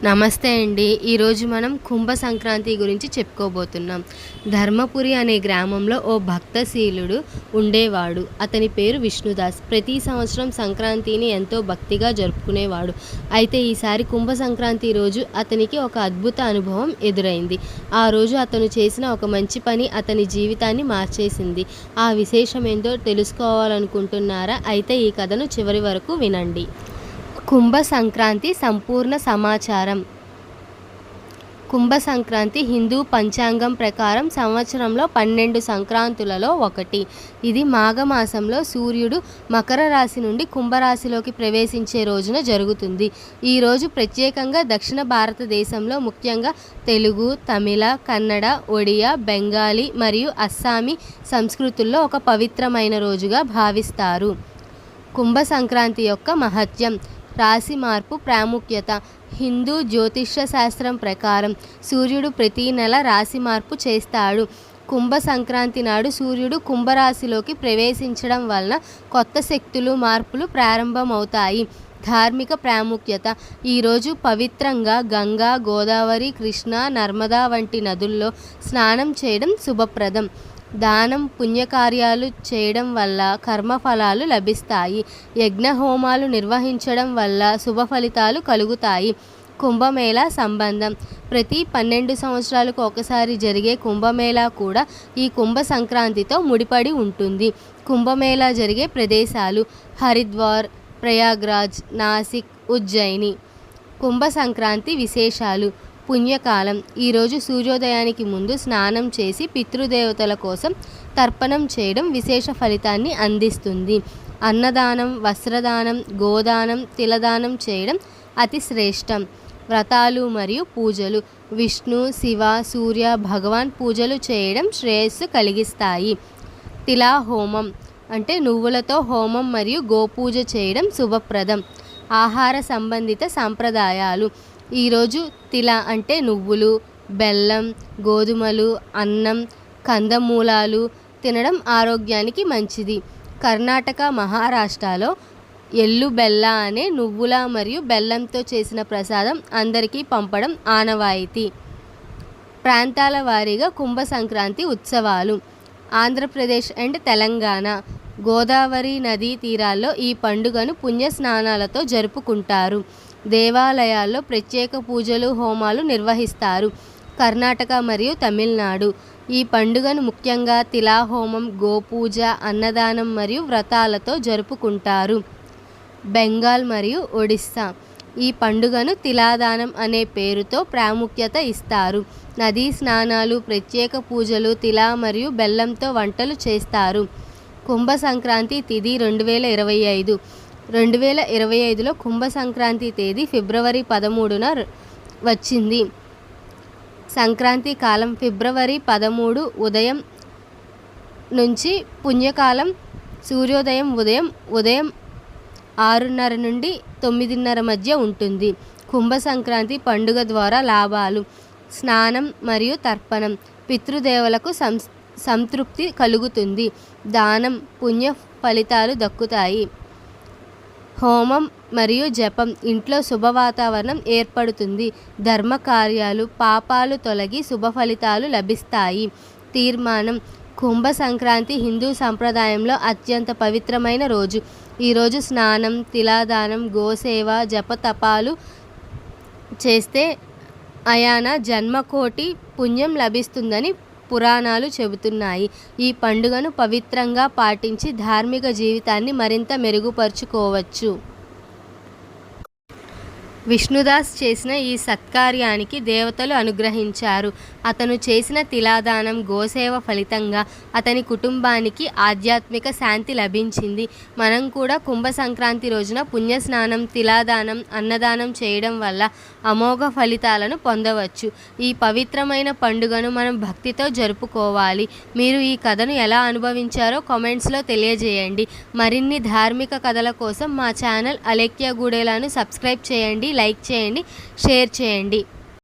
నమస్తే అండి. ఈరోజు మనం కుంభ సంక్రాంతి గురించి చెప్పుకోబోతున్నాం. ధర్మపురి అనే గ్రామంలో ఓ భక్తశీలుడు ఉండేవాడు. అతని పేరు విష్ణుదాస్. ప్రతి సంవత్సరం సంక్రాంతిని ఎంతో భక్తిగా జరుపుకునేవాడు. అయితే ఈసారి కుంభ సంక్రాంతి రోజు అతనికి ఒక అద్భుత అనుభవం ఎదురైంది. ఆ రోజు అతను చేసిన ఒక మంచి పని అతని జీవితాన్ని మార్చేసింది. ఆ విశేషం ఏంటో తెలుసుకోవాలనుకుంటున్నారా? అయితే ఈ కథను చివరి వరకు వినండి. కుంభ సంక్రాంతి సంపూర్ణ సమాచారం. కుంభ సంక్రాంతి హిందూ పంచాంగం ప్రకారం సంవత్సరంలో 12 సంక్రాంతులలో ఒకటి. ఇది మాఘమాసంలో సూర్యుడు మకర రాశి నుండి కుంభరాశిలోకి ప్రవేశించే రోజున జరుగుతుంది. ఈ రోజు ప్రత్యేకంగా దక్షిణ భారతదేశంలో ముఖ్యంగా తెలుగు, తమిళ, కన్నడ, ఒడియా, బెంగాలీ మరియు అస్సామీ సంస్కృతుల్లో ఒక పవిత్రమైన రోజుగా భావిస్తారు. కుంభ సంక్రాంతి యొక్క మహత్యం. రాశి మార్పు ప్రాముఖ్యత. హిందూ జ్యోతిష్య శాస్త్రం ప్రకారం సూర్యుడు ప్రతి నెల రాశి మార్పు చేస్తాడు. కుంభ సంక్రాంతి నాడు సూర్యుడు కుంభరాశిలోకి ప్రవేశించడం వలన కొత్త శక్తులు, మార్పులు ప్రారంభమవుతాయి. ధార్మిక ప్రాముఖ్యత. ఈరోజు పవిత్రంగా గంగా, గోదావరి, కృష్ణ, నర్మదా వంటి నదుల్లో స్నానం చేయడం శుభప్రదం. దానం, పుణ్యకార్యాలు చేయడం వల్ల కర్మఫలాలు లభిస్తాయి. యజ్ఞ హోమాలు నిర్వహించడం వల్ల శుభ ఫలితాలు కలుగుతాయి. కుంభమేళా సంబంధం. ప్రతి 12 సంవత్సరాలకు ఒకసారి జరిగే కుంభమేళా కూడా ఈ కుంభ సంక్రాంతితో ముడిపడి ఉంటుంది. కుంభమేళా జరిగే ప్రదేశాలు హరిద్వార్, ప్రయాగ్రాజ్, నాసిక్, ఉజ్జయిని. కుంభ సంక్రాంతి విశేషాలు. పుణ్యకాలం. ఈరోజు సూర్యోదయానికి ముందు స్నానం చేసి పితృదేవతల కోసం తర్పణం చేయడం విశేష ఫలితాన్ని అందిస్తుంది. అన్నదానం, వస్త్రదానం, గోదానం, తిలదానం చేయడం అతి శ్రేష్టం. వ్రతాలు మరియు పూజలు. విష్ణు, శివ, సూర్య, భగవాన్ పూజలు చేయడం శ్రేయస్సు కలిగిస్తాయి. తిలా హోమం అంటే నువ్వులతో హోమం మరియు గోపూజ చేయడం శుభప్రదం. ఆహార సంబంధిత సంప్రదాయాలు. ఈరోజు తిల అంటే నువ్వులు, బెల్లం, గోధుమలు, అన్నం, కందమూలాలు తినడం ఆరోగ్యానికి మంచిది. కర్ణాటక, మహారాష్ట్రలో ఎల్లు బెల్ల అనే నువ్వుల మరియు బెల్లంతో చేసిన ప్రసాదం అందరికీ పంపడం ఆనవాయితీ. ప్రాంతాల వారీగా కుంభ సంక్రాంతి ఉత్సవాలు. ఆంధ్రప్రదేశ్ అండ్ తెలంగాణ. గోదావరి నదీ తీరాల్లో ఈ పండుగను పుణ్యస్నానాలతో జరుపుకుంటారు. దేవాలయాల్లో ప్రత్యేక పూజలు, హోమాలు నిర్వహిస్తారు. కర్ణాటక మరియు తమిళనాడు. ఈ పండుగను ముఖ్యంగా తిలాహోమం, గోపూజ, అన్నదానం మరియు వ్రతాలతో జరుపుకుంటారు. బెంగాల్ మరియు ఒడిస్సా. ఈ పండుగను తిలాదానం అనే పేరుతో ప్రాముఖ్యత ఇస్తారు. నదీ స్నానాలు, ప్రత్యేక పూజలు, తిలా మరియు బెల్లంతో వంటలు చేస్తారు. కుంభ సంక్రాంతి తిథి 2025. 2025లో కుంభ సంక్రాంతి తేదీ ఫిబ్రవరి 13న వచ్చింది. సంక్రాంతి కాలం ఫిబ్రవరి 13 ఉదయం నుంచి పుణ్యకాలం సూర్యోదయం ఉదయం 6:30 నుండి 9:30 మధ్య ఉంటుంది. కుంభ సంక్రాంతి పండుగ ద్వారా లాభాలు. స్నానం మరియు తర్పణం. పితృదేవులకు సంతృప్తి కలుగుతుంది. దానం, పుణ్య ఫలితాలు దక్కుతాయి. హోమం మరియు జపం. ఇంట్లో శుభ వాతావరణం ఏర్పడుతుంది. ధర్మ కార్యాలు, పాపాలు తొలగి శుభ ఫలితాలు లభిస్తాయి. తీర్మానం. కుంభ సంక్రాంతి హిందూ సంప్రదాయంలో అత్యంత పవిత్రమైన రోజు. ఈరోజు స్నానం, తిలాదానం, గోసేవ, జపతపాలు చేస్తే అయాన జన్మకోటి పుణ్యం లభిస్తుందని పురాణాలు చెబుతున్నాయి. ఈ పండుగను పవిత్రంగా పాటించి ధార్మిక జీవితాన్ని మరింత మెరుగుపరుచుకోవచ్చు. విష్ణుదాస్ చేసిన ఈ సత్కార్యానికి దేవతలు అనుగ్రహించారు. అతను చేసిన తిలాదానం, గోసేవ ఫలితంగా అతని కుటుంబానికి ఆధ్యాత్మిక శాంతి లభించింది. మనం కూడా కుంభ సంక్రాంతి రోజున పుణ్యస్నానం, తిలాదానం, అన్నదానం చేయడం వల్ల అమోఘ ఫలితాలను పొందవచ్చు. ఈ పవిత్రమైన పండుగను మనం భక్తితో జరుపుకోవాలి. మీరు ఈ కథను ఎలా అనుభవించారో కామెంట్స్లో తెలియజేయండి. మరిన్ని ధార్మిక కథల కోసం మా ఛానల్ అలేఖ్య గూడేలాను సబ్స్క్రైబ్ చేయండి, లైక్ చేయండి, షేర్ చేయండి.